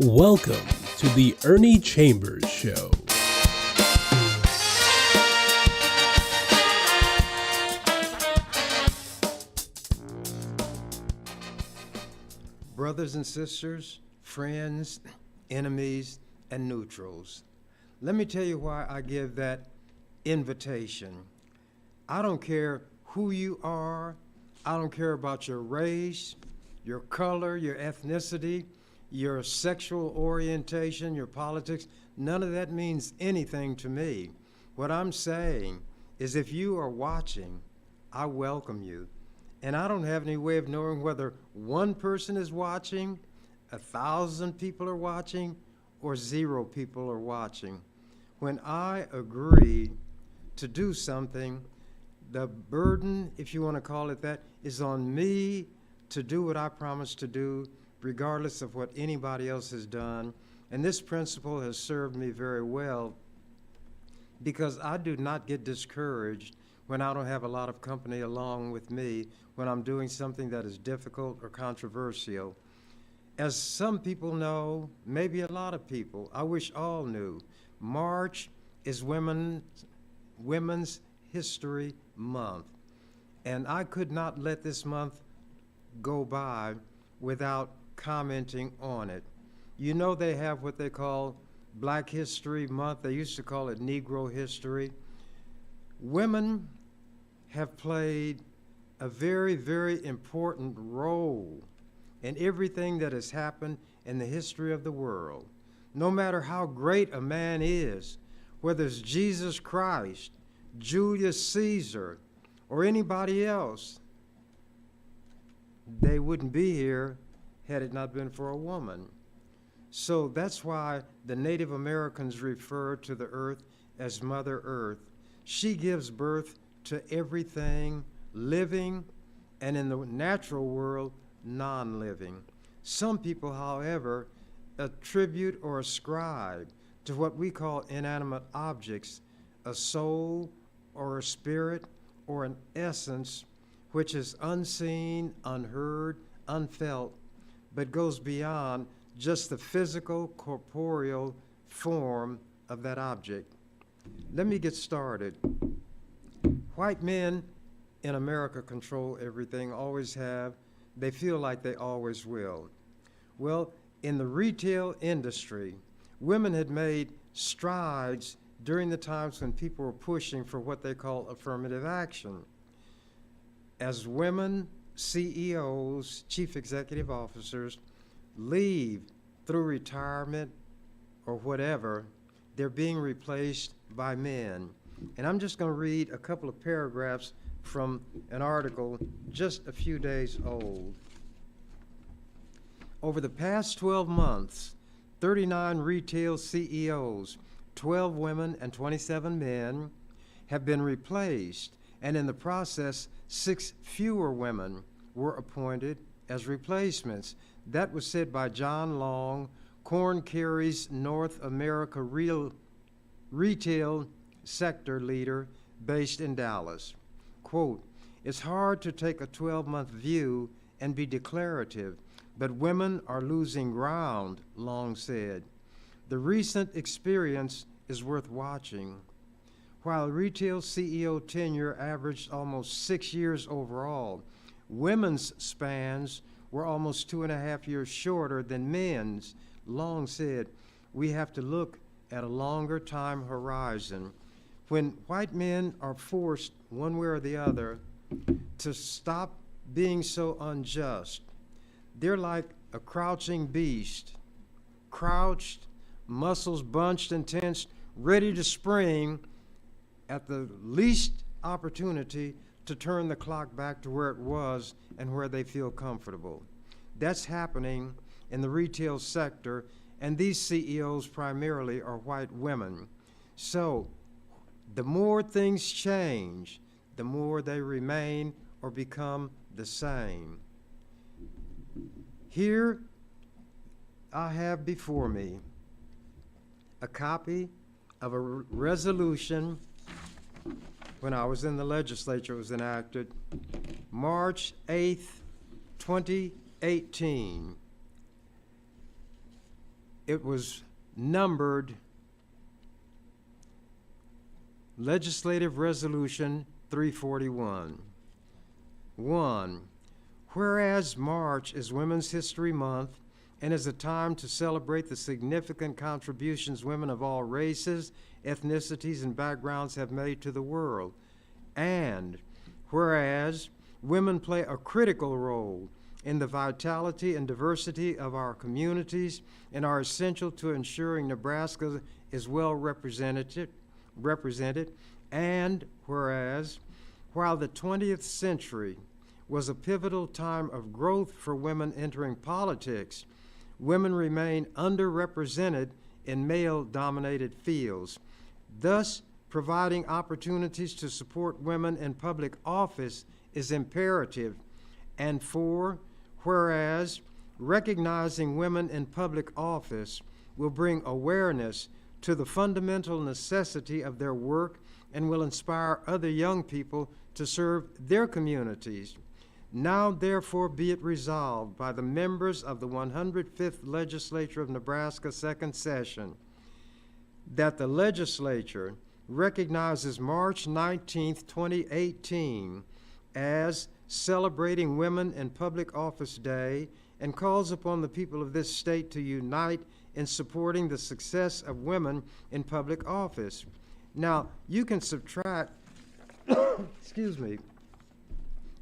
Welcome to the Ernie Chambers Show. Brothers and sisters, friends, enemies, and neutrals, let me tell you why I give that invitation. I don't care who you are. I don't care about your race, your color, your ethnicity, your sexual orientation, your politics. None of that means anything to me. What I'm saying is if you are watching, I welcome you. And I don't have any way of knowing whether one person is watching, 1,000 people are watching, or 0 people are watching. When I agree to do something, the burden, if you want to call it that, is on me to do what I promised to do, regardless of what anybody else has done. And this principle has served me very well because I do not get discouraged when I don't have a lot of company along with me when I'm doing something that is difficult or controversial. As some people know, maybe a lot of people, I wish all knew, March is Women's History Month. And I could not let this month go by without commenting on it. You know they have what they call Black History Month. They used to call it Negro History. Women have played a very, very important role in everything that has happened in the history of the world. No matter how great a man is, whether it's Jesus Christ, Julius Caesar, or anybody else, they wouldn't be here had it not been for a woman. So that's why the Native Americans refer to the earth as Mother Earth. She gives birth to everything living, and in the natural world, non-living. Some people, however, attribute or ascribe to what we call inanimate objects a soul or a spirit or an essence which is unseen, unheard, unfelt, but goes beyond just the physical, corporeal form of that object. Let me get started. White men in America control everything, always have. They feel like they always will. Well, in the retail industry, women had made strides during the times when people were pushing for what they call affirmative action. As women CEOs, chief executive officers, leave through retirement or whatever, they're being replaced by men. And I'm just going to read a couple of paragraphs from an article just a few days old. Over the past 12 months, 39 retail CEOs, 12 women and 27 men, have been replaced, and in the process, 6 fewer women were appointed as replacements. That was said by John Long, Korn Kerry's North America retail sector leader based in Dallas. Quote, "It's hard to take a 12-month view and be declarative, but women are losing ground," Long said. "The recent experience is worth watching. While retail CEO tenure averaged almost 6 years overall, women's spans were almost 2.5 years shorter than men's," Long said. "We have to look at a longer time horizon. When white men are forced, one way or the other, to stop being so unjust, they're like a crouching beast, crouched, muscles bunched and tensed, ready to spring at the least opportunity to turn the clock back to where it was and where they feel comfortable. That's happening in the retail sector, and these CEOs primarily are white women. So the more things change, the more they remain or become the same. Here I have before me a copy of a resolution when I was in the legislature. It was enacted March 8th, 2018. it was numbered Legislative Resolution 341. 1. Whereas March is Women's History Month and is a time to celebrate the significant contributions women of all races, ethnicities, and backgrounds have made to the world. And whereas women play a critical role in the vitality and diversity of our communities and are essential to ensuring Nebraska is well represented, and whereas while the 20th century was a pivotal time of growth for women entering politics, women remain underrepresented in male-dominated fields, thus providing opportunities to support women in public office is imperative. And 4, whereas recognizing women in public office will bring awareness to the fundamental necessity of their work and will inspire other young people to serve their communities. Now, therefore, be it resolved by the members of the 105th Legislature of Nebraska, second session, that the legislature recognizes March 19th, 2018 as Celebrating Women in Public Office Day and calls upon the people of this state to unite in supporting the success of women in public office. Now, you can subtract, excuse me,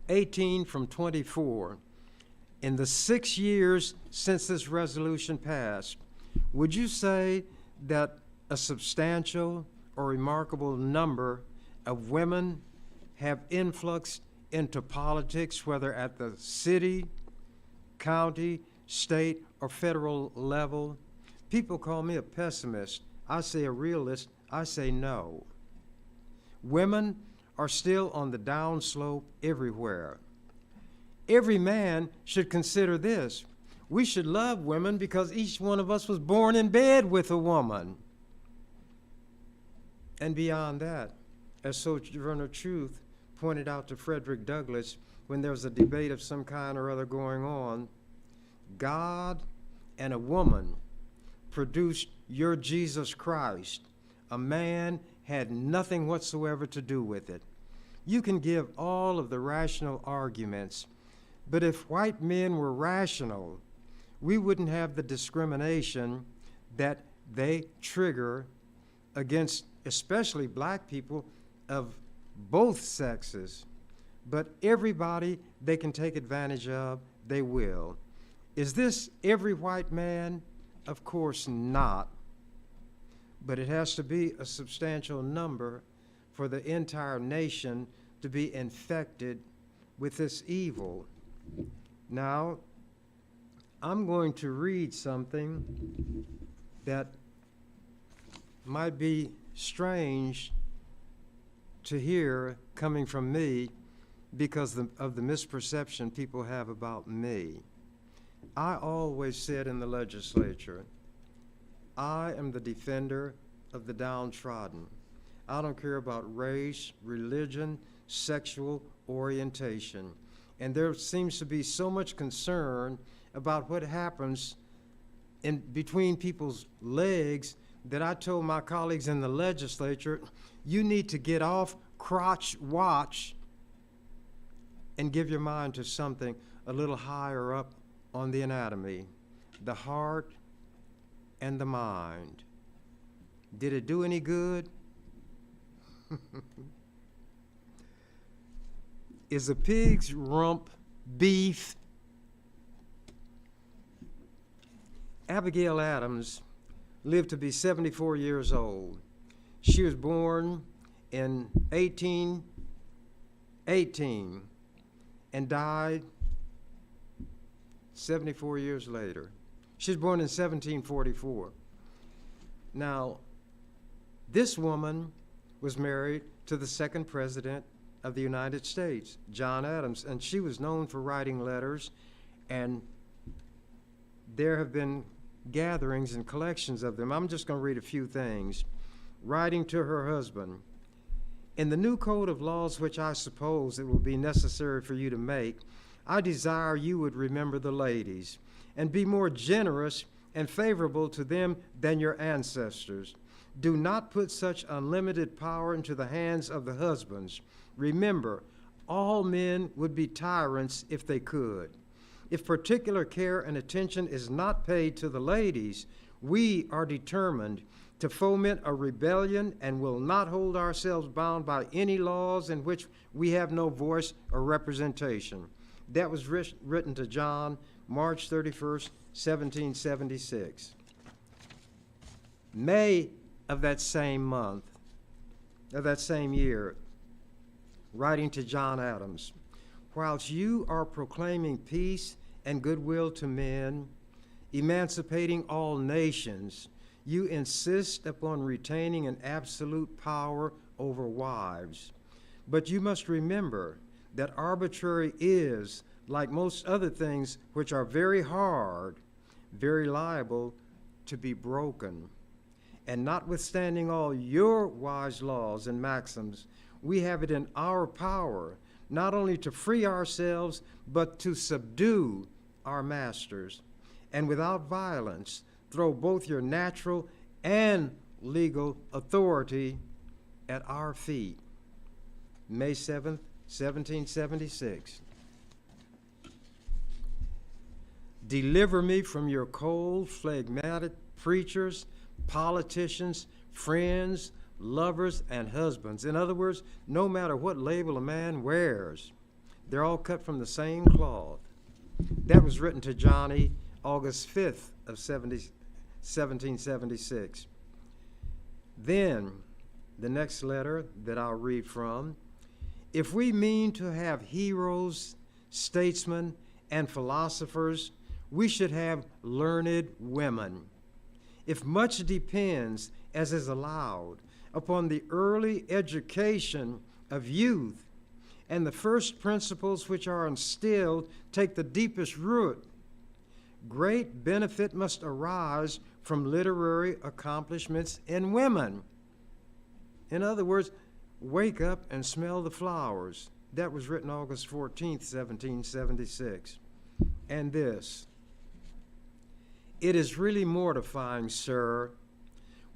18 from 24. In the 6 years since this resolution passed, would you say that a substantial or remarkable number of women have influxed into politics, whether at the city, county, state, or federal level? People call me a pessimist. I say a realist. I say no. Women are still on the downslope everywhere. Every man should consider this. We should love women because each one of us was born in bed with a woman. And beyond that, as Sojourner Truth pointed out to Frederick Douglass when there was a debate of some kind or other going on, God and a woman produced your Jesus Christ. A man had nothing whatsoever to do with it. You can give all of the rational arguments, but if white men were rational, we wouldn't have the discrimination that they trigger against especially black people of both sexes. But everybody they can take advantage of, they will. Is this every white man? Of course not. But it has to be a substantial number for the entire nation to be infected with this evil. Now, I'm going to read something that might be strange to hear coming from me because of the misperception people have about me. I always said in the legislature, I am the defender of the downtrodden. I don't care about race, religion, sexual orientation. And there seems to be so much concern about what happens in between people's legs that I told my colleagues in the legislature, you need to get off crotch watch and give your mind to something a little higher up on the anatomy, the heart and the mind. Did it do any good? Is a pig's rump beef? Abigail Adams lived to be 74 years old. She was born in 1818 and died 74 years later. She was born in 1744. Now, this woman was married to the second president of the United States, John Adams, and she was known for writing letters, and there have been gatherings and collections of them. I'm just going to read a few things. Writing to her husband, in the new code of laws which I suppose it will be necessary for you to make, I desire you would remember the ladies and be more generous and favorable to them than your ancestors. Do not put such unlimited power into the hands of the husbands. Remember, all men would be tyrants if they could. If particular care and attention is not paid to the ladies, we are determined to foment a rebellion and will not hold ourselves bound by any laws in which we have no voice or representation. That was written to John, March 31st, 1776. May of that same month, of that same year, writing to John Adams, whilst you are proclaiming peace and goodwill to men, emancipating all nations, you insist upon retaining an absolute power over wives. But you must remember that arbitrary is, like most other things which are very hard, very liable to be broken. And notwithstanding all your wise laws and maxims, we have it in our power not only to free ourselves, but to subdue our masters, and without violence throw both your natural and legal authority at our feet. May 7th, 1776. Deliver me from your cold, phlegmatic preachers, politicians, friends, lovers, and husbands. In other words, no matter what label a man wears, they're all cut from the same cloth. That was written to Johnny August 5th of 1776. Then, the next letter that I'll read from, if we mean to have heroes, statesmen, and philosophers, we should have learned women. If much depends, as is allowed, upon the early education of youth, and the first principles which are instilled take the deepest root, great benefit must arise from literary accomplishments in women. In other words, wake up and smell the flowers. That was written August 14th, 1776. And this, it is really mortifying, sir,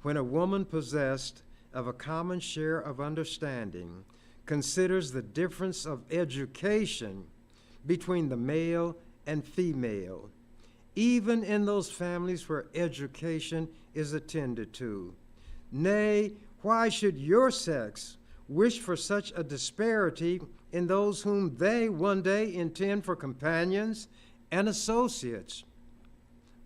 when a woman possessed of a common share of understanding considers the difference of education between the male and female, even in those families where education is attended to. Nay, why should your sex wish for such a disparity in those whom they one day intend for companions and associates?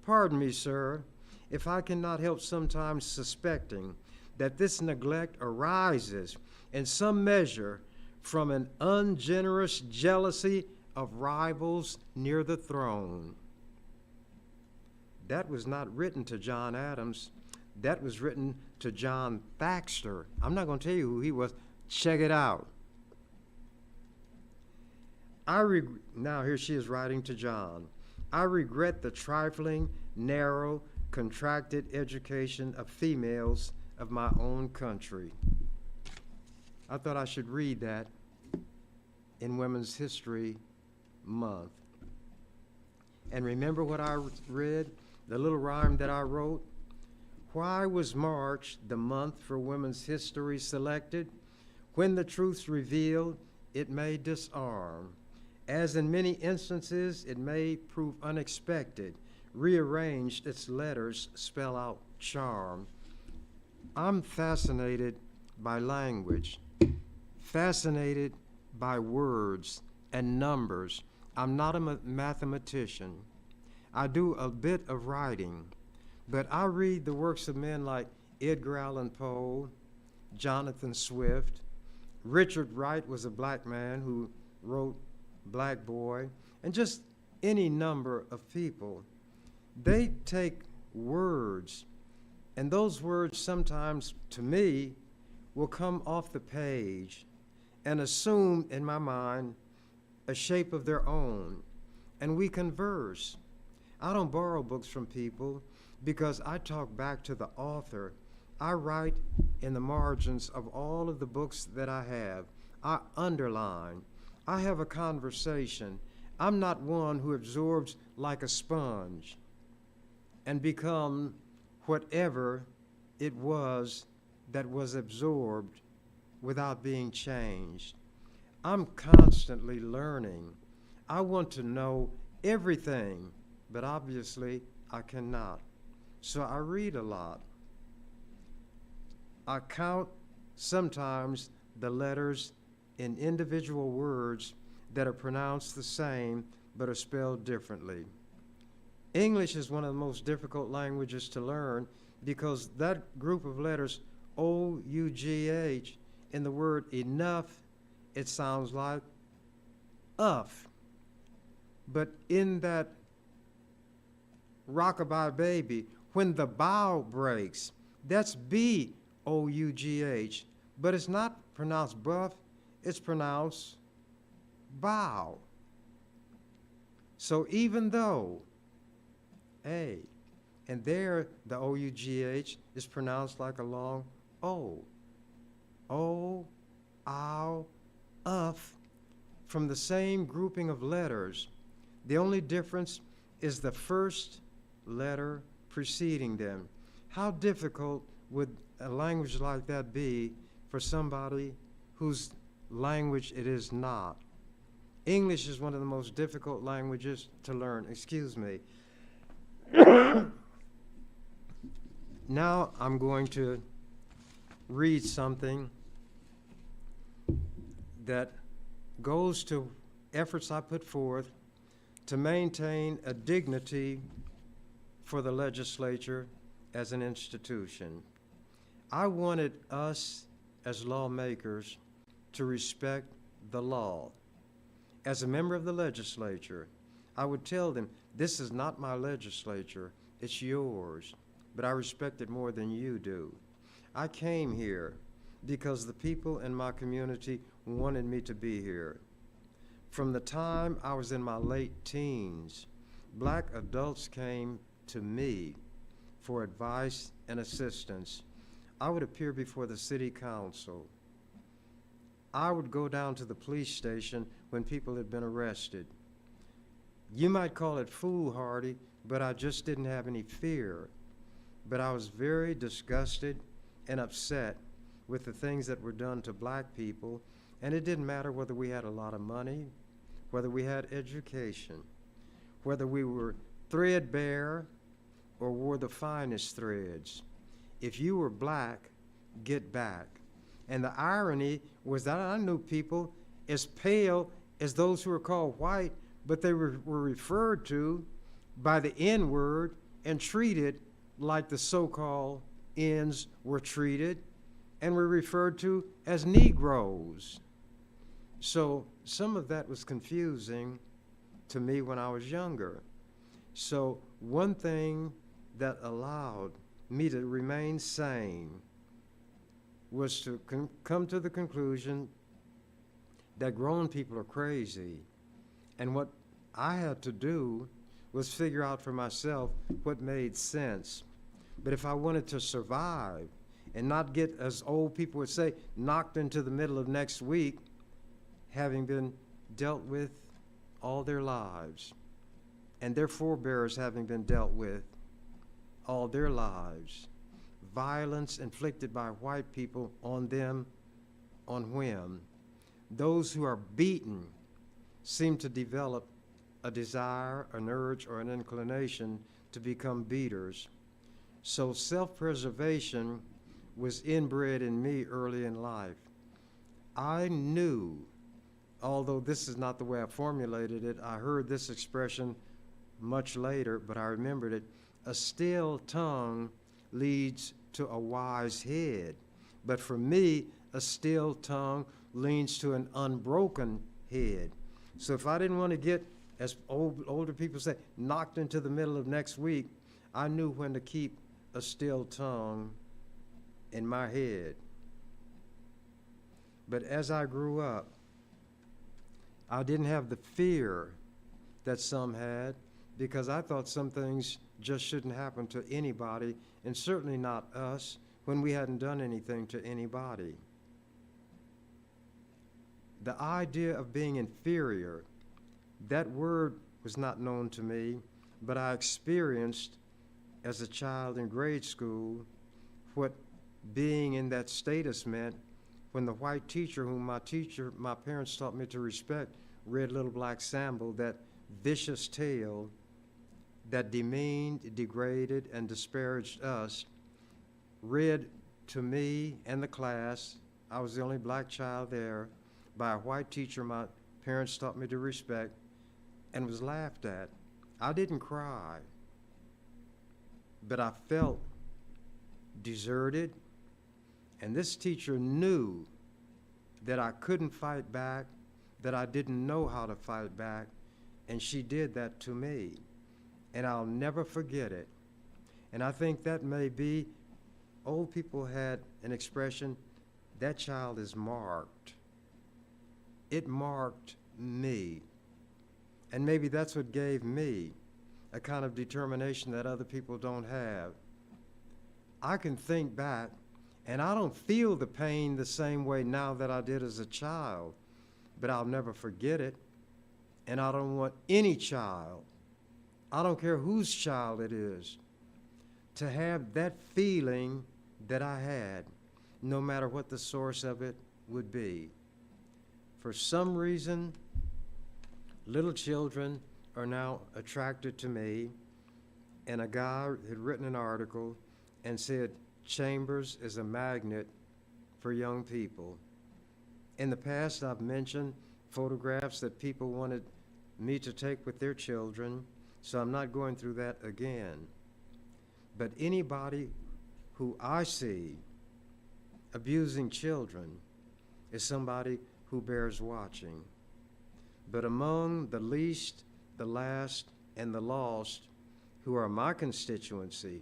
Pardon me, sir, if I cannot help sometimes suspecting that this neglect arises in some measure from an ungenerous jealousy of rivals near the throne. That was not written to John Adams. That was written to John Thaxter. I'm not going to tell you who he was. Check it out. Now here she is writing to John. I regret the trifling, narrow, contracted education of females of my own country. I thought I should read that in Women's History Month. And remember what I read? The little rhyme that I wrote? Why was March the month for women's history selected? When the truth's revealed, it may disarm. As in many instances, it may prove unexpected. Rearranged, its letters spell out charm. I'm fascinated by language, fascinated by words and numbers. I'm not a mathematician. I do a bit of writing, but I read the works of men like Edgar Allan Poe, Jonathan Swift. Richard Wright was a black man who wrote Black Boy, and just any number of people. They take words, and those words sometimes, to me, will come off the page and assume, in my mind, a shape of their own, and we converse. I don't borrow books from people because I talk back to the author. I write in the margins of all of the books that I have. I underline. I have a conversation. I'm not one who absorbs like a sponge. and become whatever it was that was absorbed without being changed. I'm constantly learning. I want to know everything, but obviously I cannot. So I read a lot. I count sometimes the letters in individual words that are pronounced the same but are spelled differently. English is one of the most difficult languages to learn because that group of letters, O-U-G-H, in the word enough, it sounds like uff. But in that rockabye baby, when the bow breaks, that's B-O-U-G-H. But it's not pronounced buff, it's pronounced bow. So even though A, and there the O-U-G-H is pronounced like a long O. O, ow, uff, from the same grouping of letters. The only difference is the first letter preceding them. How difficult would a language like that be for somebody whose language it is not? English is one of the most difficult languages to learn. Excuse me. Now I'm going to read something that goes to efforts I put forth to maintain a dignity for the legislature as an institution. I wanted us as lawmakers to respect the law. As a member of the legislature, I would tell them, this is not my legislature, it's yours, but I respect it more than you do. I came here because the people in my community wanted me to be here. From the time I was in my late teens, black adults came to me for advice and assistance. I would appear before the city council. I would go down to the police station when people had been arrested. You might call it foolhardy, but I just didn't have any fear. But I was very disgusted and upset with the things that were done to black people, and it didn't matter whether we had a lot of money, whether we had education, whether we were threadbare or wore the finest threads. If you were black, get back. And the irony was that I knew people as pale as those who were called white, but they were referred to by the N-word and treated like the so-called N's were treated, and were referred to as Negroes. So some of that was confusing to me when I was younger. So one thing that allowed me to remain sane was to come to the conclusion that grown people are crazy. And what I had to do was figure out for myself what made sense. But if I wanted to survive and not get, as old people would say, knocked into the middle of next week, having been dealt with all their lives, and their forebears having been dealt with all their lives, violence inflicted by white people on them on whim. Those who are beaten seem to develop a desire, an urge, or an inclination to become beaters. So self-preservation was inbred in me early in life. I knew, although this is not the way I formulated it, I heard this expression much later, but I remembered it. A still tongue leads to a wise head. But for me, a still tongue leads to an unbroken head. So if I didn't want to get, as older people say, knocked into the middle of next week, I knew when to keep a still tongue in my head. But as I grew up, I didn't have the fear that some had, because I thought some things just shouldn't happen to anybody, and certainly not us, when we hadn't done anything to anybody. The idea of being inferior, that word was not known to me, but I experienced as a child in grade school what being in that status meant when the white teacher, whom my parents taught me to respect, read Little Black Sambo, that vicious tale that demeaned, degraded, and disparaged us, read to me and the class. I was the only black child there, by a white teacher my parents taught me to respect, and was laughed at. I didn't cry, but I felt deserted, and this teacher knew that I couldn't fight back, that I didn't know how to fight back, and she did that to me, and I'll never forget it. And I think that may be, old people had an expression, that child is marked. It marked me. And maybe that's what gave me a kind of determination that other people don't have. I can think back, and I don't feel the pain the same way now that I did as a child, but I'll never forget it. And I don't want any child, I don't care whose child it is, to have that feeling that I had, no matter what the source of it would be. For some reason, little children are now attracted to me, and a guy had written an article and said, Chambers is a magnet for young people. In the past, I've mentioned photographs that people wanted me to take with their children, so I'm not going through that again. But anybody who I see abusing children is somebody who bears watching. But among the least, the last, and the lost, who are my constituency,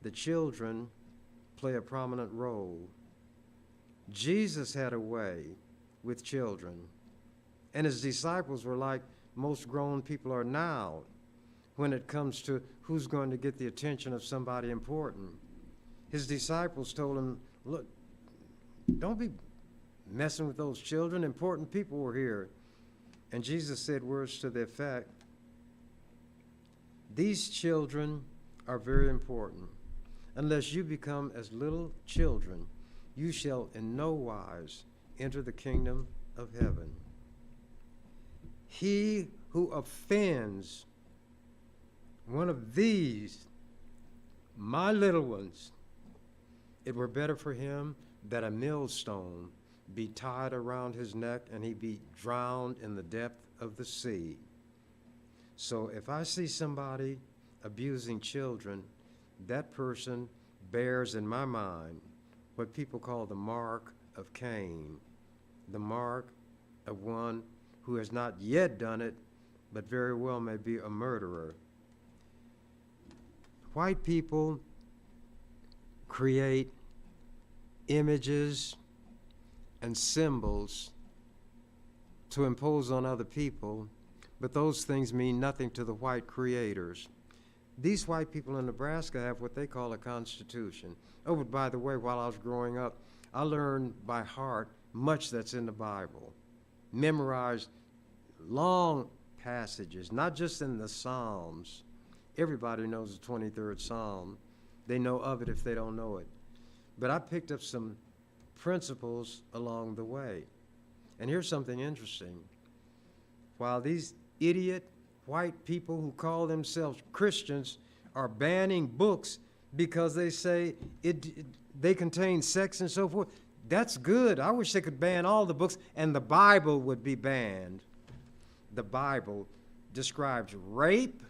the children play a prominent role. Jesus had a way with children, and his disciples were like most grown people are now when it comes to who's going to get the attention of somebody important. His disciples told him, look, don't be messing with those children. Important people were here. And Jesus said words to the effect, these children are very important. Unless you become as little children, you shall in no wise enter the kingdom of heaven. He who offends one of these, my little ones, it were better for him that a millstone be tied around his neck and he be drowned in the depth of the sea. So if I see somebody abusing children, that person bears in my mind what people call the mark of Cain, the mark of one who has not yet done it, but very well may be a murderer. White people create images and symbols to impose on other people, but those things mean nothing to the white creators. These white people in Nebraska have what they call a constitution. Oh, but by the way, while I was growing up, I learned by heart much that's in the Bible. Memorized long passages, not just in the Psalms. Everybody knows the 23rd Psalm. They know of it if they don't know it. But I picked up some principles along the way. And here's something interesting. While these idiot white people who call themselves Christians are banning books because they say they contain sex and so forth, that's good. I wish they could ban all the books and the Bible would be banned. The Bible describes rape,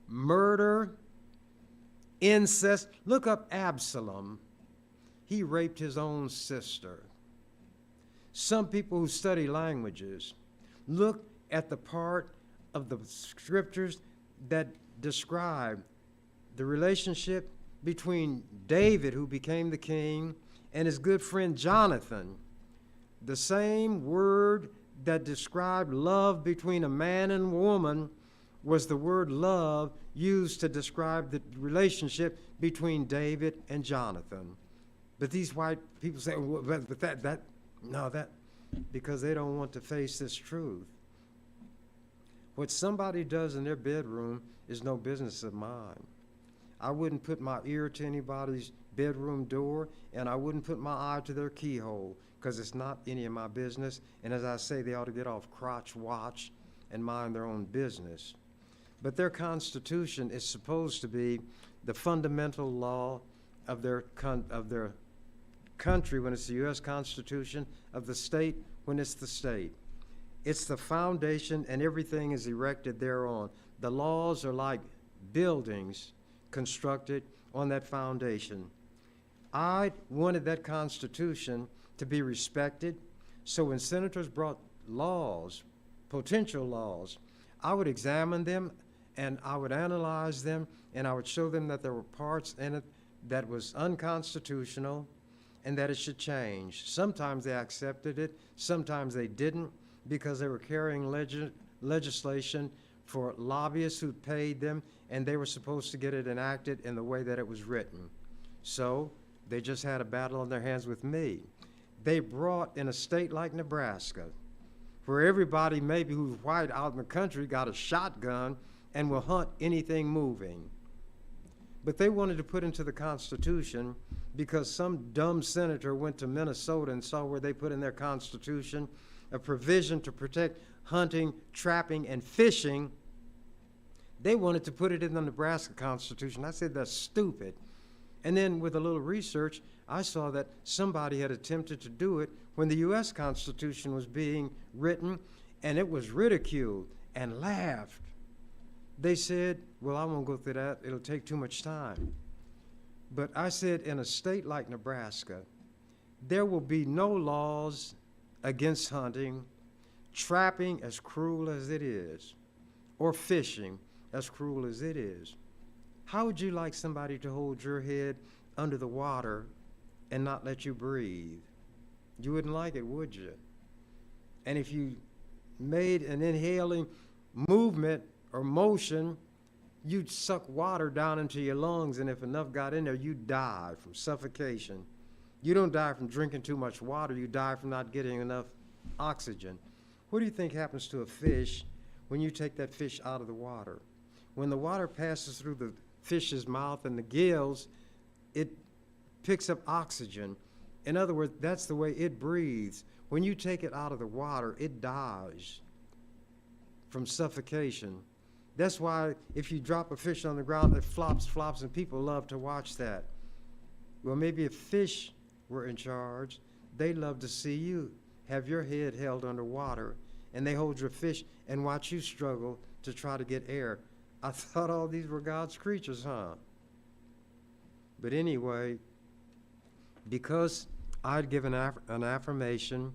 murder, incest. Look up Absalom. He raped his own sister. Some people who study languages look at the part of the scriptures that describe the relationship between David, who became the king, and his good friend Jonathan. The same word that described love between a man and woman was the word love used to describe the relationship between David and Jonathan. But these white people say, well, but that, because they don't want to face this truth. What somebody does in their bedroom is no business of mine. I wouldn't put my ear to anybody's bedroom door, and I wouldn't put my eye to their keyhole, because it's not any of my business. And as I say, they ought to get off crotch watch and mind their own business. But their Constitution is supposed to be the fundamental law of their country when it's the U.S. Constitution, of the state when it's the state. It's the foundation, and everything is erected thereon. The laws are like buildings constructed on that foundation. I wanted that Constitution to be respected, so when senators brought laws, potential laws, I would examine them and I would analyze them, and I would show them that there were parts in it that was unconstitutional and that it should change. Sometimes they accepted it, sometimes they didn't, because they were carrying legislation for lobbyists who paid them, and they were supposed to get it enacted in the way that it was written. So they just had a battle on their hands with me. They brought, in a state like Nebraska, where everybody maybe who's white out in the country got a shotgun and will hunt anything moving. But they wanted to put into the Constitution, because some dumb senator went to Minnesota and saw where they put in their Constitution a provision to protect hunting, trapping, and fishing. They wanted to put it in the Nebraska Constitution. I said, that's stupid. And then with a little research, I saw that somebody had attempted to do it when the U.S. Constitution was being written, and it was ridiculed and laughed. They said, well, I won't go through that. It'll take too much time. But I said, in a state like Nebraska, there will be no laws against hunting, trapping, as cruel as it is, or fishing, as cruel as it is. How would you like somebody to hold your head under the water and not let you breathe? You wouldn't like it, would you? And if you made an inhaling movement or motion, you'd suck water down into your lungs, and if enough got in there, you'd die from suffocation. You don't die from drinking too much water, you die from not getting enough oxygen. What do you think happens to a fish when you take that fish out of the water? When the water passes through the fish's mouth and the gills, it picks up oxygen. In other words, that's the way it breathes. When you take it out of the water, it dies from suffocation. That's why if you drop a fish on the ground, it flops, and people love to watch that. Well, maybe if fish were in charge, they'd love to see you have your head held underwater, and they hold your fish and watch you struggle to try to get air. I thought all these were God's creatures, huh? But anyway, because I'd given an affirmation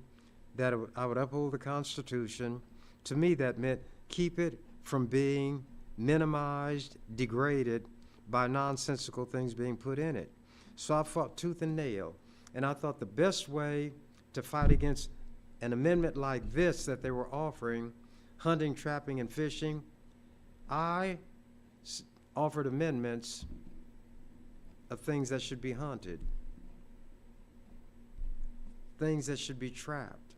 that I would uphold the Constitution, to me that meant keep it from being minimized, degraded by nonsensical things being put in it. So I fought tooth and nail, and I thought the best way to fight against an amendment like this that they were offering, hunting, trapping, and fishing, I offered amendments of things that should be hunted, things that should be trapped,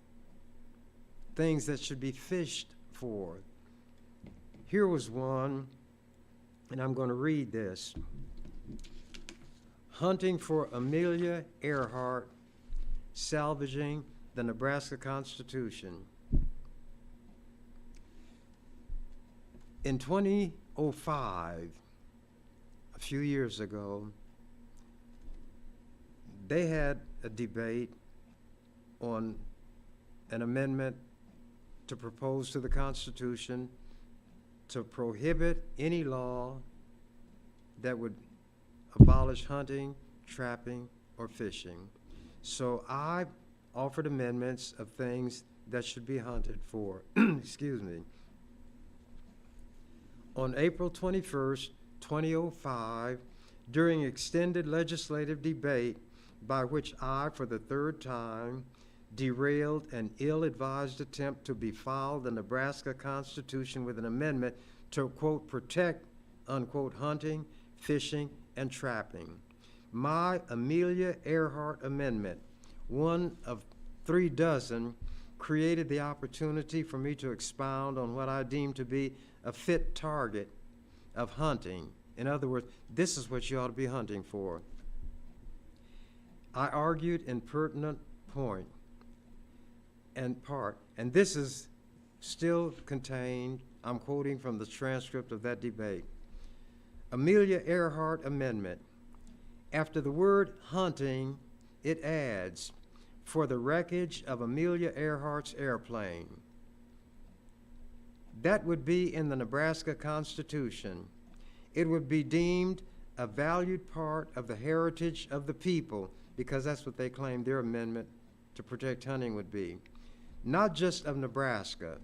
things that should be fished for. Here was one, and I'm going to read this. Hunting for Amelia Earhart, salvaging the Nebraska Constitution. In 2005, a few years ago, they had a debate on an amendment to propose to the Constitution to prohibit any law that would abolish hunting, trapping, or fishing. So I offered amendments of things that should be hunted for. Excuse me. On April 21st, 2005, during extended legislative debate by which I, for the third time, derailed an ill-advised attempt to befoul the Nebraska Constitution with an amendment to, quote, protect, unquote, hunting, fishing, and trapping. My Amelia Earhart amendment, one of 3 dozen, created the opportunity for me to expound on what I deemed to be a fit target of hunting In other words, this is what you ought to be hunting for. I argued in pertinent point and part, and this is still contained, I'm quoting from the transcript of that debate. Amelia Earhart Amendment. After the word hunting, it adds, for the wreckage of Amelia Earhart's airplane. That would be in the Nebraska Constitution. It would be deemed a valued part of the heritage of the people, because that's what they claimed their amendment to protect hunting would be. Not just of Nebraska,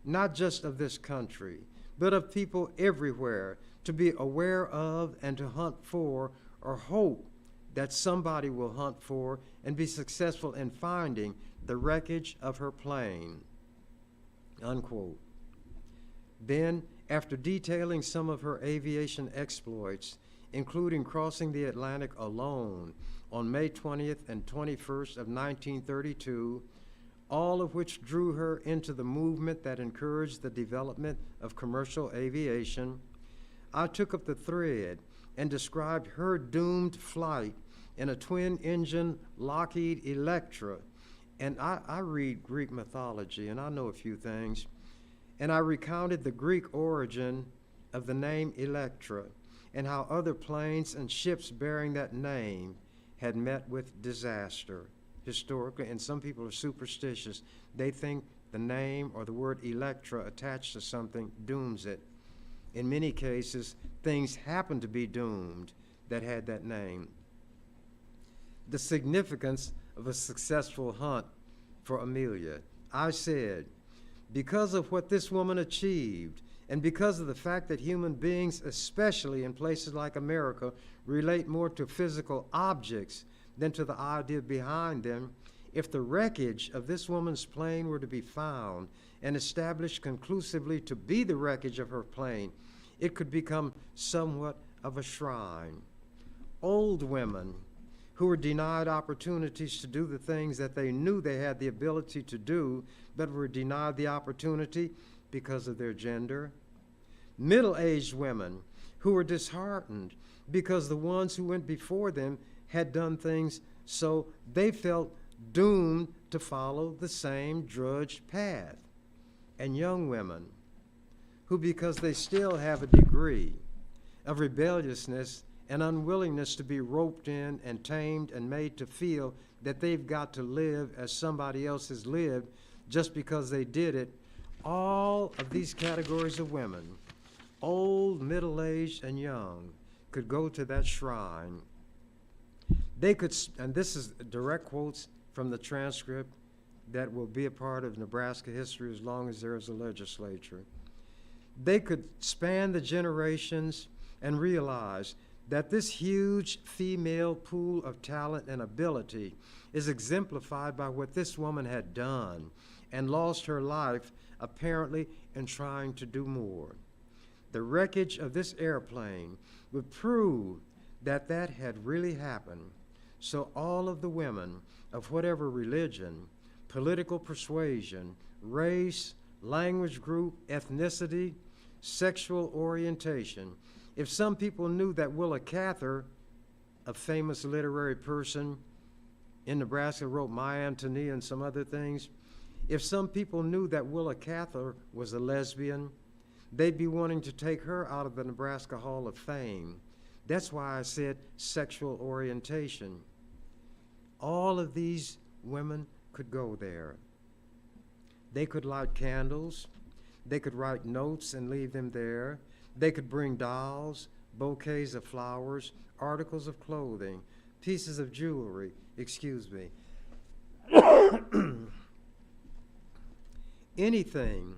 not just of this country, but of people everywhere, to be aware of and to hunt for, or hope that somebody will hunt for and be successful in finding the wreckage of her plane, unquote. Then, after detailing some of her aviation exploits, including crossing the Atlantic alone on May 20th and 21st of 1932, all of which drew her into the movement that encouraged the development of commercial aviation, I took up the thread and described her doomed flight in a twin-engine Lockheed Electra. And I read Greek mythology, and I know a few things. And I recounted the Greek origin of the name Electra and how other planes and ships bearing that name had met with disaster historically, and some people are superstitious. They think the name or the word Electra attached to something dooms it. In many cases, things happen to be doomed that had that name. The significance of a successful hunt for Amelia. I said, because of what this woman achieved, and because of the fact that human beings, especially in places like America, relate more to physical objects than to the idea behind them, if the wreckage of this woman's plane were to be found and established conclusively to be the wreckage of her plane, it could become somewhat of a shrine. Old women who were denied opportunities to do the things that they knew they had the ability to do, but were denied the opportunity because of their gender. Middle-aged women who were disheartened because the ones who went before them had done things, so they felt doomed to follow the same drudge path. And young women who, because they still have a degree of rebelliousness and unwillingness to be roped in and tamed and made to feel that they've got to live as somebody else has lived just because they did it, all of these categories of women, old, middle-aged, and young, could go to that shrine. They could, and this is direct quotes from the transcript that will be a part of Nebraska history as long as there is a legislature. They could span the generations and realize that this huge female pool of talent and ability is exemplified by what this woman had done and lost her life apparently in trying to do more. The wreckage of this airplane would prove that that had really happened. So all of the women of whatever religion, political persuasion, race, language group, ethnicity, sexual orientation, if some people knew that Willa Cather, a famous literary person in Nebraska, wrote My Antonia and some other things, if some people knew that Willa Cather was a lesbian, they'd be wanting to take her out of the Nebraska Hall of Fame. That's why I said sexual orientation. All of these women could go there. They could light candles. They could write notes and leave them there. They could bring dolls, bouquets of flowers, articles of clothing, pieces of jewelry, anything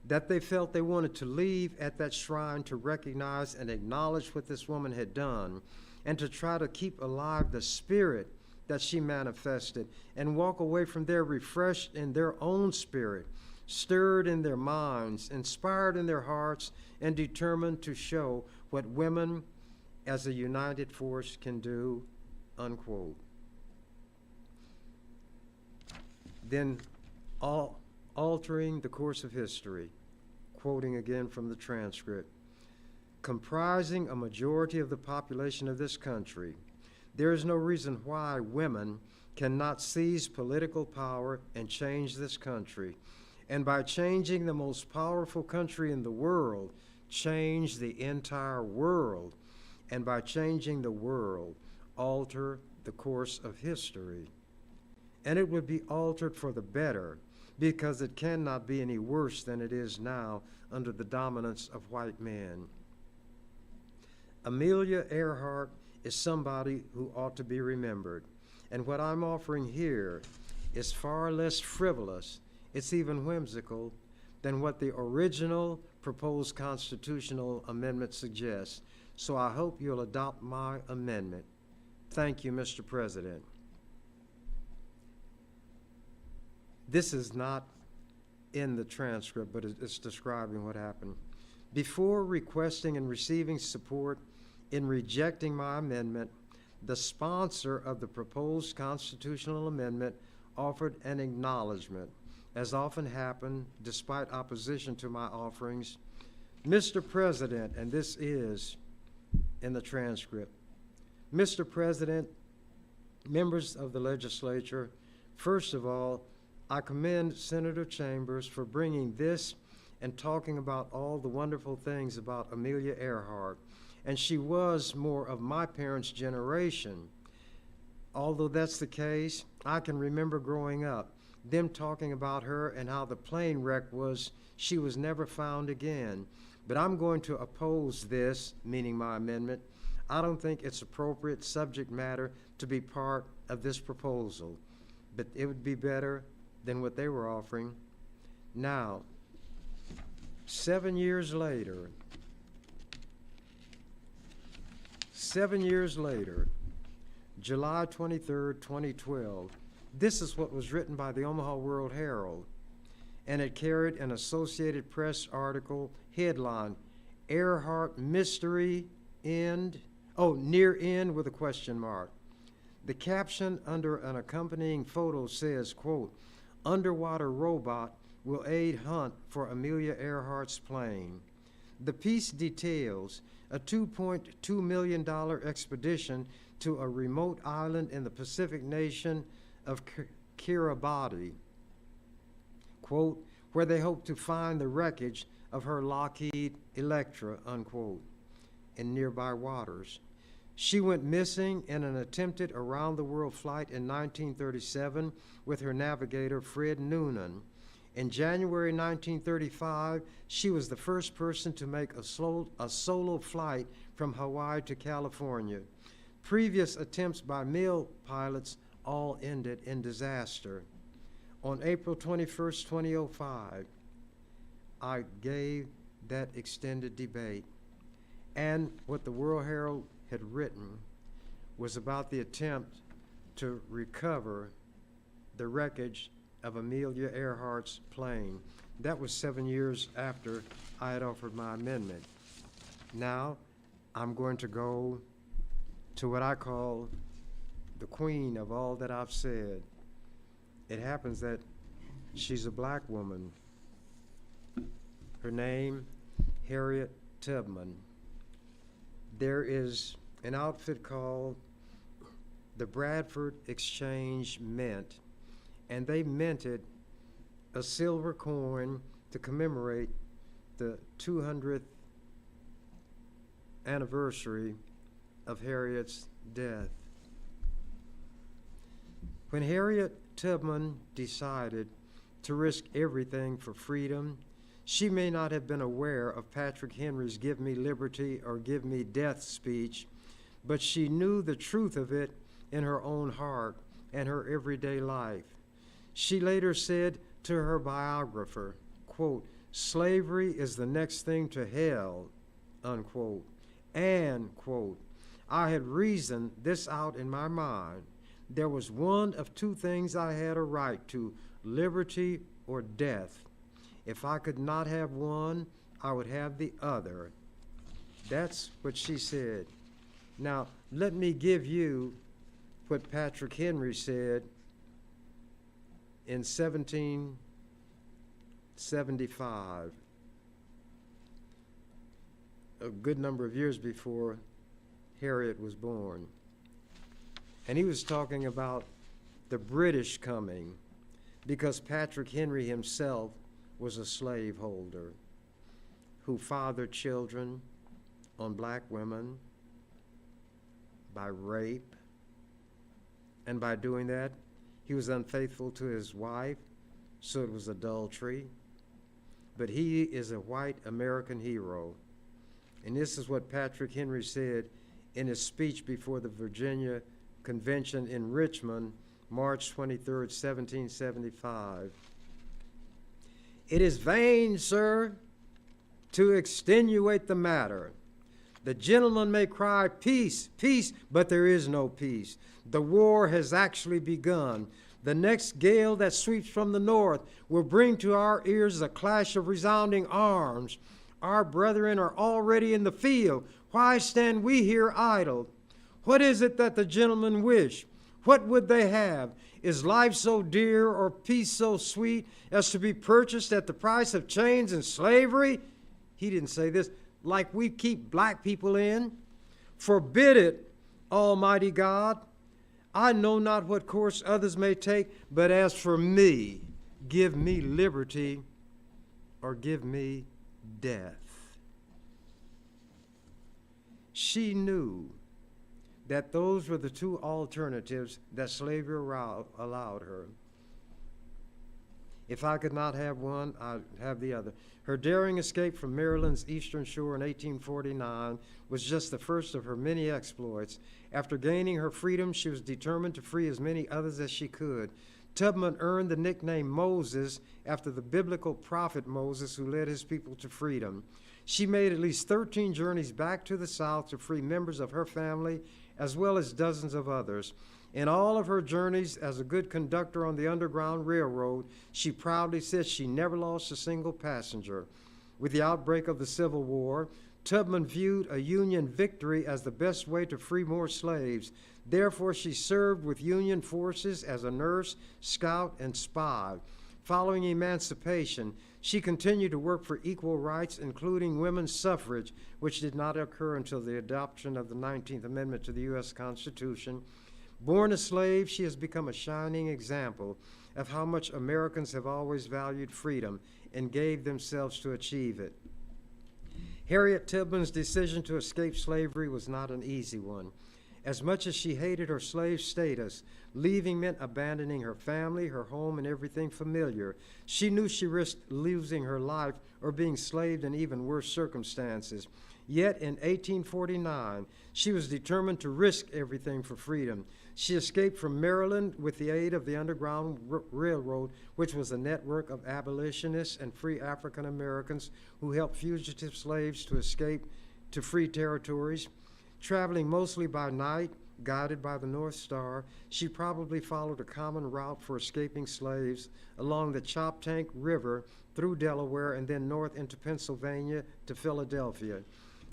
that they felt they wanted to leave at that shrine to recognize and acknowledge what this woman had done, and to try to keep alive the spirit that she manifested, and walk away from there refreshed in their own spirit, stirred in their minds, inspired in their hearts, and determined to show what women as a united force can do, unquote. Then altering the course of history, quoting again from the transcript, comprising a majority of the population of this country. There is no reason why women cannot seize political power and change this country. And by changing the most powerful country in the world, change the entire world. And by changing the world, alter the course of history. And it would be altered for the better, because it cannot be any worse than it is now under the dominance of white men. Amelia Earhart is somebody who ought to be remembered. And what I'm offering here is far less frivolous, it's even whimsical, than what the original proposed constitutional amendment suggests. So I hope you'll adopt my amendment. Thank you, Mr. President. This is not in the transcript, but it's describing what happened. Before requesting and receiving support in rejecting my amendment, the sponsor of the proposed constitutional amendment offered an acknowledgement, as often happened despite opposition to my offerings. Mr. President, and this is in the transcript, Mr. President, members of the legislature, first of all, I commend Senator Chambers for bringing this and talking about all the wonderful things about Amelia Earhart. And she was more of my parents' generation. Although that's the case, I can remember growing up, them talking about her and how the plane wreck was, she was never found again. But I'm going to oppose this, meaning my amendment. I don't think it's appropriate subject matter to be part of this proposal, but it would be better than what they were offering. Now, 7 years later, July 23rd, 2012, this is what was written by the Omaha World Herald, and it carried an Associated Press article headline, Earhart Mystery End, near end with a question mark. The caption under an accompanying photo says, quote, underwater robot will aid hunt for Amelia Earhart's plane. The piece details a $2.2 million expedition to a remote island in the Pacific nation of Kiribati, quote, where they hope to find the wreckage of her Lockheed Electra, unquote, in nearby waters. She went missing in an attempted around-the-world flight in 1937 with her navigator, Fred Noonan. In January 1935, she was the first person to make a solo flight from Hawaii to California. Previous attempts by male pilots all ended in disaster. On April 21st, 2005, I gave that extended debate. And what the World Herald had written was about the attempt to recover the wreckage of Amelia Earhart's plane. That was 7 years after I had offered my amendment. Now, I'm going to go to what I call the queen of all that I've said. It happens that she's a black woman. Her name, Harriet Tubman. There is an outfit called the Bradford Exchange Mint, and they minted a silver coin to commemorate the 200th anniversary of Harriet's death. When Harriet Tubman decided to risk everything for freedom, she may not have been aware of Patrick Henry's "Give me liberty or give me death" speech, but she knew the truth of it in her own heart and her everyday life. She later said to her biographer, quote, slavery is the next thing to hell, unquote, and, quote, I had reasoned this out in my mind. There was one of two things I had a right to, liberty or death. If I could not have one, I would have the other. That's what she said. Now, let me give you what Patrick Henry said in 1775. a good number of years before Harriet was born. And he was talking about the British coming because Patrick Henry himself was a slaveholder who fathered children on black women by rape. And by doing that, he was unfaithful to his wife, so it was adultery. But he is a white American hero. And this is what Patrick Henry said in his speech before the Virginia Convention in Richmond, March 23rd, 1775. It is vain, sir, to extenuate the matter. The gentleman may cry, peace, peace, but there is no peace. The war has actually begun. The next gale that sweeps from the north will bring to our ears a clash of resounding arms. Our brethren are already in the field. Why stand we here idle? What is it that the gentlemen wish? What would they have? Is life so dear or peace so sweet as to be purchased at the price of chains and slavery? He didn't say this. Like we keep black people in? Forbid it, Almighty God. I know not what course others may take, but as for me, give me liberty or give me death. She knew that those were the two alternatives that slavery allowed her. If I could not have one, I'd have the other. Her daring escape from Maryland's eastern shore in 1849 was just the first of her many exploits. After gaining her freedom, she was determined to free as many others as she could. Tubman earned the nickname Moses after the biblical prophet Moses, who led his people to freedom. She made at least 13 journeys back to the South to free members of her family, as well as dozens of others. In all of her journeys as a good conductor on the Underground Railroad, she proudly said she never lost a single passenger. With the outbreak of the Civil War, Tubman viewed a Union victory as the best way to free more slaves. Therefore, she served with Union forces as a nurse, scout, and spy. Following emancipation, she continued to work for equal rights, including women's suffrage, which did not occur until the adoption of the 19th Amendment to the U.S. Constitution. Born a slave, she has become a shining example of how much Americans have always valued freedom and gave themselves to achieve it. Harriet Tubman's decision to escape slavery was not an easy one. As much as she hated her slave status, leaving meant abandoning her family, her home, and everything familiar. She knew she risked losing her life or being enslaved in even worse circumstances. Yet in 1849, she was determined to risk everything for freedom. She escaped from Maryland with the aid of the Underground Railroad, which was a network of abolitionists and free African Americans who helped fugitive slaves to escape to free territories. Traveling mostly by night, guided by the North Star, she probably followed a common route for escaping slaves along the Choptank River through Delaware and then north into Pennsylvania to Philadelphia.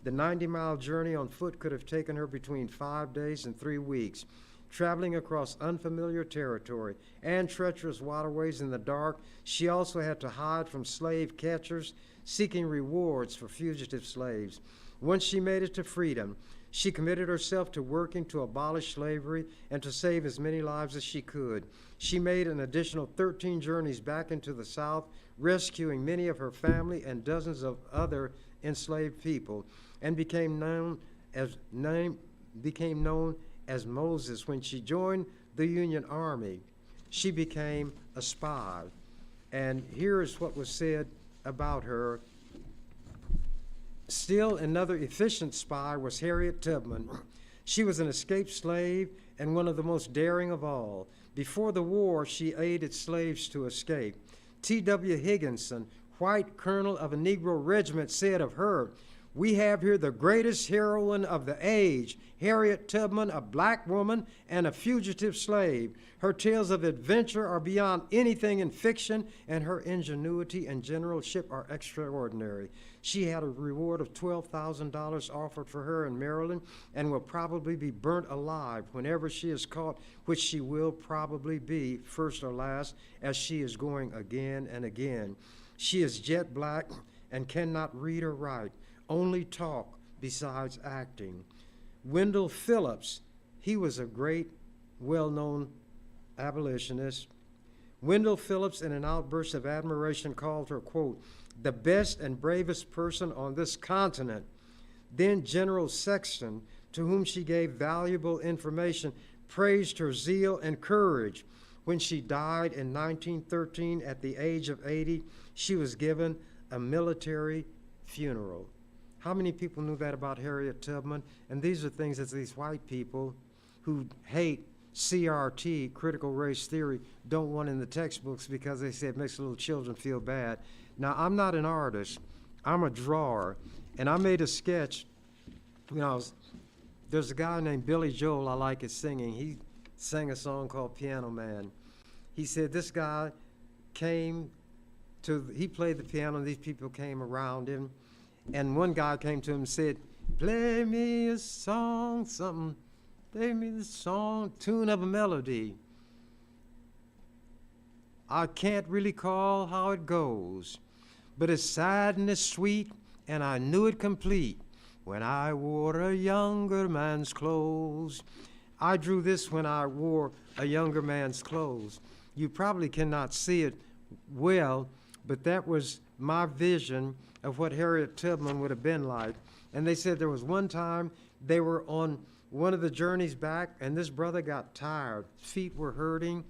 The 90-mile journey on foot could have taken her between 5 days and 3 weeks. Traveling across unfamiliar territory and treacherous waterways in the dark, she also had to hide from slave catchers seeking rewards for fugitive slaves. Once she made it to freedom, she committed herself to working to abolish slavery and to save as many lives as she could. She made an additional 13 journeys back into the South, rescuing many of her family and dozens of other enslaved people, and became known as Moses. When she joined the Union Army, she became a spy. And here is what was said about her. Still another efficient spy was Harriet Tubman. She was an escaped slave and one of the most daring of all. Before the war, she aided slaves to escape. T.W. Higginson, white colonel of a Negro regiment, said of her, "We have here the greatest heroine of the age, Harriet Tubman, a black woman and a fugitive slave. Her tales of adventure are beyond anything in fiction, and her ingenuity and generalship are extraordinary. She had a reward of $12,000 offered for her in Maryland and will probably be burnt alive whenever she is caught, which she will probably be, first or last, as she is going again and again. She is jet black and cannot read or write, only talk, besides acting. Wendell Phillips, he was a great, well-known abolitionist. Wendell Phillips, in an outburst of admiration, called her, quote, the best and bravest person on this continent. Then General Sexton, to whom she gave valuable information, praised her zeal and courage. When she died in 1913 at the age of 80, she was given a military funeral. How many people knew that about Harriet Tubman? And these are things that these white people who hate CRT, critical race theory, don't want in the textbooks because they say it makes little children feel bad. Now, I'm not an artist. I'm a drawer. And I made a sketch. There's a guy named Billy Joel, I like his singing. He sang a song called Piano Man. He said this guy he played the piano, and these people came around him. And one guy came to him and said, play me a song, something. Play me the song, tune of a melody. I can't really call how it goes, but it's sad and it's sweet, and I knew it complete when I wore a younger man's clothes. I drew this when I wore a younger man's clothes. You probably cannot see it well, but that was my vision of what Harriet Tubman would have been like. And they said there was one time they were on one of the journeys back, and this brother got tired. His feet were hurting,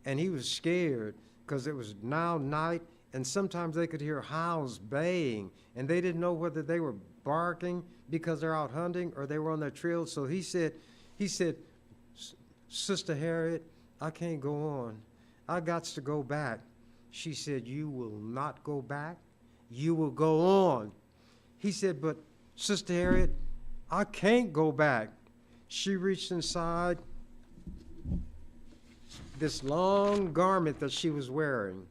and he was scared because it was now night, and sometimes they could hear hounds baying, and they didn't know whether they were barking because they're out hunting or they were on their trail. So he said, Sister Harriet, I can't go on. I got to go back. She said, you will not go back. You will go on. He said, but Sister Harriet, I can't go back. She reached inside this long garment that she was wearing,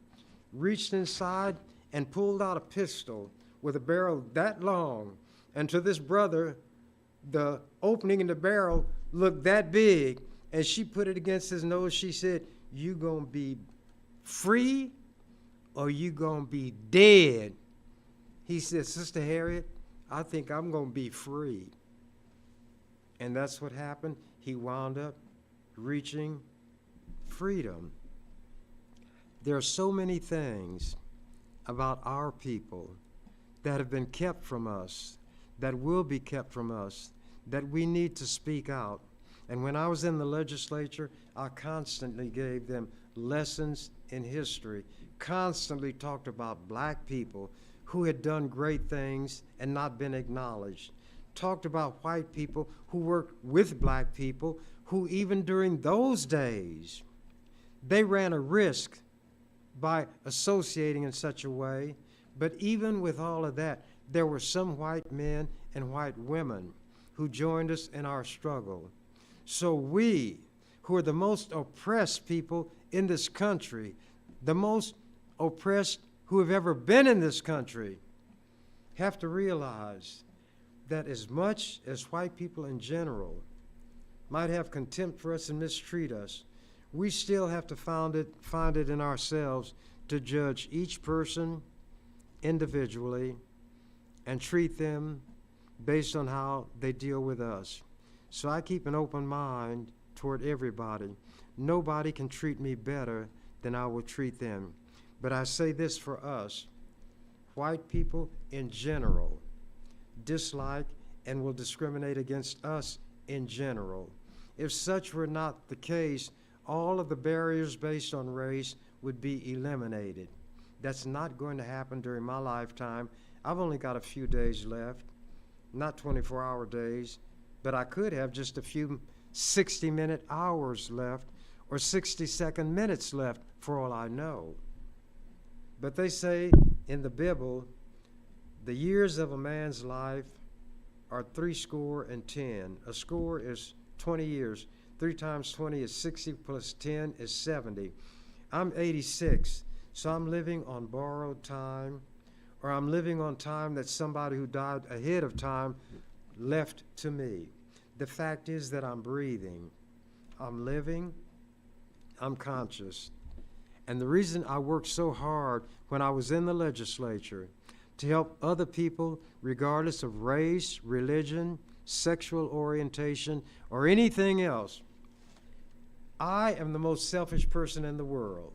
reached inside and pulled out a pistol with a barrel that long. And to this brother, the opening in the barrel looked that big, and she put it against his nose. She said, you gonna be free or you gonna be dead? He said, Sister Harriet, I think I'm gonna be free. And that's what happened. He wound up reaching freedom. There are so many things about our people that have been kept from us, that will be kept from us, that we need to speak out. And when I was in the legislature, I constantly gave them lessons in history, constantly talked about black people who had done great things and not been acknowledged, talked about white people who worked with black people who even during those days, they ran a risk by associating in such a way. But even with all of that, there were some white men and white women who joined us in our struggle. So we, who are the most oppressed people in this country, the most oppressed who have ever been in this country, have to realize that as much as white people in general might have contempt for us and mistreat us, we still have to find it in ourselves to judge each person individually and treat them based on how they deal with us. So I keep an open mind toward everybody. Nobody can treat me better than I will treat them. But I say this for us, white people in general dislike and will discriminate against us in general. If such were not the case, all of the barriers based on race would be eliminated. That's not going to happen during my lifetime. I've only got a few days left, not 24-hour days, but I could have just a few 60-minute hours left or 60-second minutes left for all I know. But they say in the Bible, the years of a man's life are 70. A score is 20 years. 3 times 20 is 60 plus 10 is 70. I'm 86, so I'm living on borrowed time, or I'm living on time that somebody who died ahead of time left to me. The fact is that I'm breathing, I'm living, I'm conscious. And the reason I worked so hard when I was in the legislature to help other people regardless of race, religion, sexual orientation, or anything else. I am the most selfish person in the world.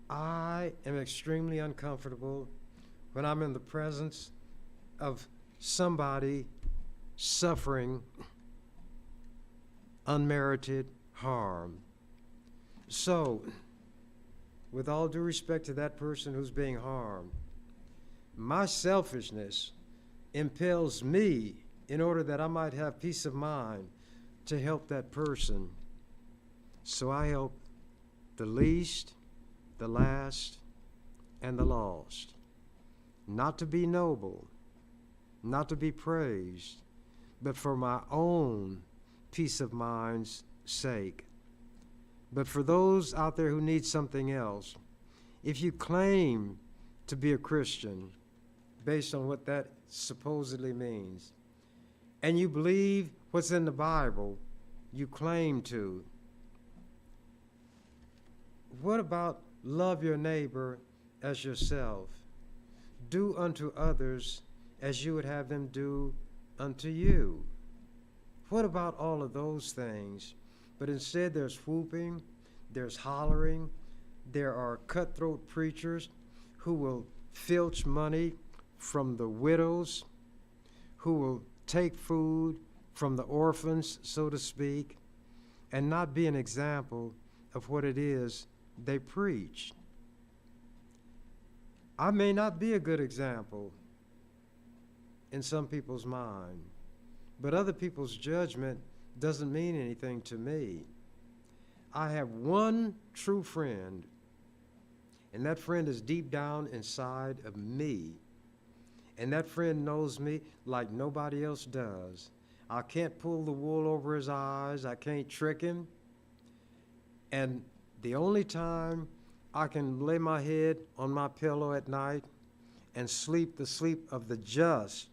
I am extremely uncomfortable when I'm in the presence of somebody suffering unmerited harm. So, with all due respect to that person who's being harmed, my selfishness impels me, in order that I might have peace of mind, to help that person. So I help the least, the last, and the lost. Not to be noble, not to be praised, but for my own peace of mind's sake. But for those out there who need something else, if you claim to be a Christian, based on what that supposedly means, and you believe what's in the Bible, you claim to, what about love your neighbor as yourself? Do unto others as you would have them do unto you. What about all of those things? But instead there's whooping, there's hollering, there are cutthroat preachers who will filch money from the widows, who will take food from the orphans, so to speak, and not be an example of what it is they preach. I may not be a good example in some people's mind, but other people's judgment doesn't mean anything to me. I have one true friend, and that friend is deep down inside of me. And that friend knows me like nobody else does. I can't pull the wool over his eyes. I can't trick him. And the only time I can lay my head on my pillow at night and sleep the sleep of the just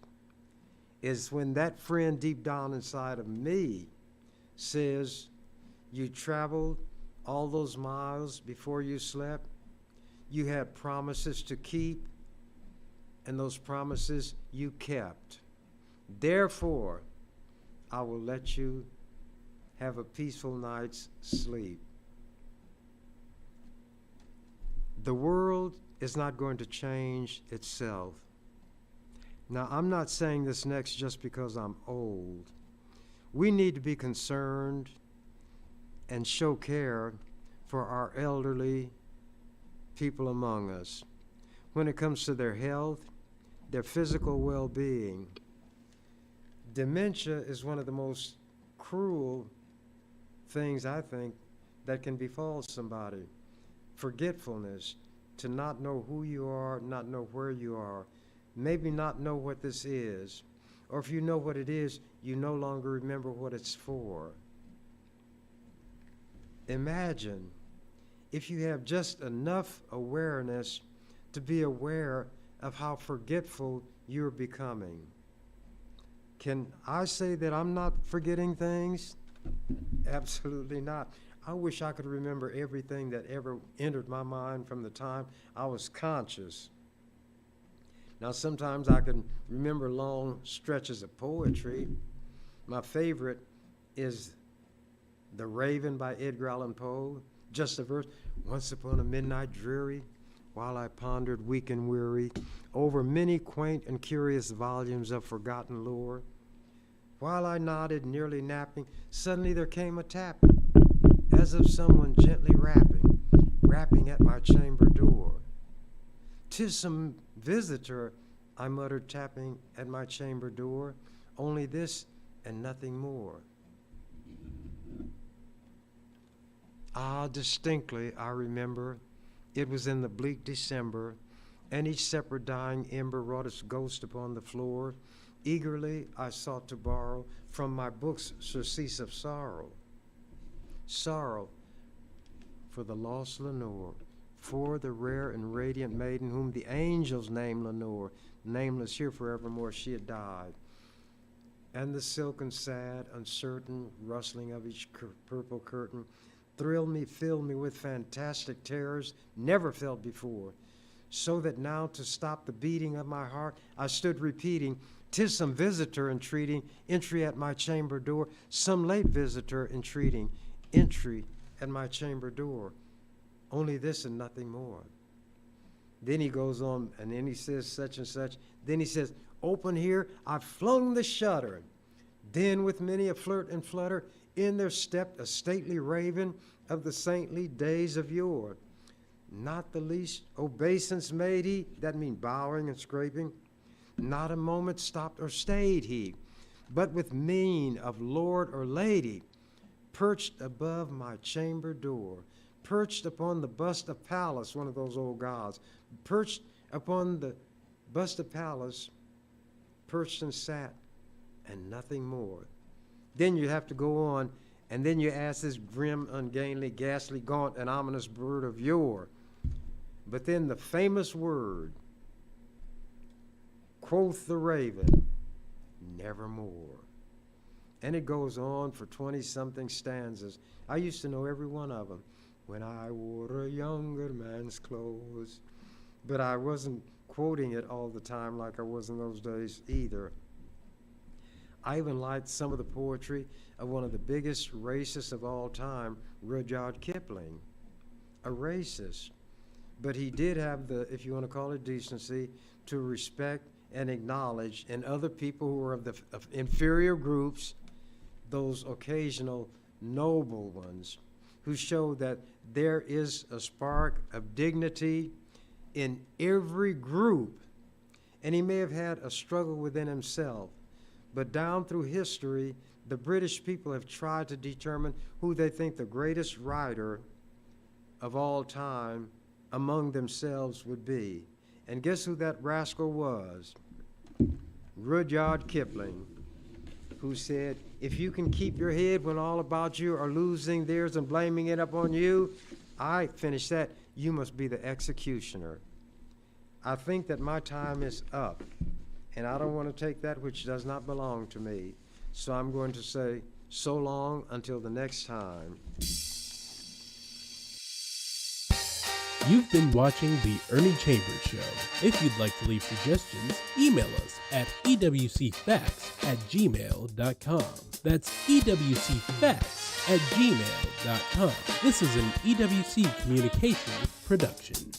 is when that friend deep down inside of me says, you traveled all those miles before you slept. You had promises to keep, and those promises you kept. Therefore, I will let you have a peaceful night's sleep. The world is not going to change itself. Now, I'm not saying this next just because I'm old. We need to be concerned and show care for our elderly people among us when it comes to their health, their physical well-being. Dementia is one of the most cruel things, I think, that can befall somebody. Forgetfulness, to not know who you are, not know where you are, maybe not know what this is, or if you know what it is, you no longer remember what it's for. Imagine if you have just enough awareness to be aware of how forgetful you're becoming. Can I say that I'm not forgetting things? Absolutely not. I wish I could remember everything that ever entered my mind from the time I was conscious. Now, sometimes I can remember long stretches of poetry. My favorite is The Raven by Edgar Allan Poe. Just a verse. Once upon a midnight dreary, while I pondered weak and weary over many quaint and curious volumes of forgotten lore, while I nodded, nearly napping, suddenly there came a tapping, as of someone gently rapping at my chamber door. 'Tis some visitor, I muttered, tapping at my chamber door, only this and nothing more. Ah, distinctly I remember, it was in the bleak December, and each separate dying ember wrought its ghost upon the floor. Eagerly I sought to borrow from my book's surcease of sorrow. Sorrow for the lost Lenore, for the rare and radiant maiden whom the angels named Lenore, nameless here forevermore she had died. And the silken, sad, uncertain rustling of each purple curtain thrilled me, filled me with fantastic terrors never felt before. so that now to stop the beating of my heart, I stood repeating, "'Tis some visitor entreating entry at my chamber door, some late visitor entreating entry at my chamber door. Only this and nothing more." Then he goes on, and then he says such and such. Then he says, "Open here, I flung the shutter. Then with many a flirt and flutter, in there stepped a stately raven of the saintly days of yore. Not the least obeisance made he," that means bowing and scraping. "Not a moment stopped or stayed he, but with mien of lord or lady, perched above my chamber door, perched upon the bust of Pallas," one of those old gods, "perched upon the bust of Pallas, perched and sat, and nothing more." Then you have to go on, and then you ask this grim, ungainly, ghastly, gaunt, and ominous bird of yore. But then the famous word, quoth the raven, "Nevermore." And it goes on for 20-something stanzas. I used to know every one of them. "When I wore a younger man's clothes." But I wasn't quoting it all the time like I was in those days either. I even liked some of the poetry of one of the biggest racists of all time, Rudyard Kipling. A racist. But he did have the, if you want to call it decency, to respect and acknowledge in other people who are of inferior groups, those occasional noble ones who show that there is a spark of dignity in every group. And he may have had a struggle within himself, but down through history, the British people have tried to determine who they think the greatest writer of all time among themselves would be. And guess who that rascal was? Rudyard Kipling, who said, "If you can keep your head when all about you are losing theirs and blaming it upon you," I finished that, "you must be the executioner." I think that my time is up, and I don't want to take that which does not belong to me. So I'm going to say so long until the next time. You've been watching The Ernie Chambers Show. If you'd like to leave suggestions, email us at ewcfacts@gmail.com. That's ewcfacts@gmail.com. This is an EWC Communications production.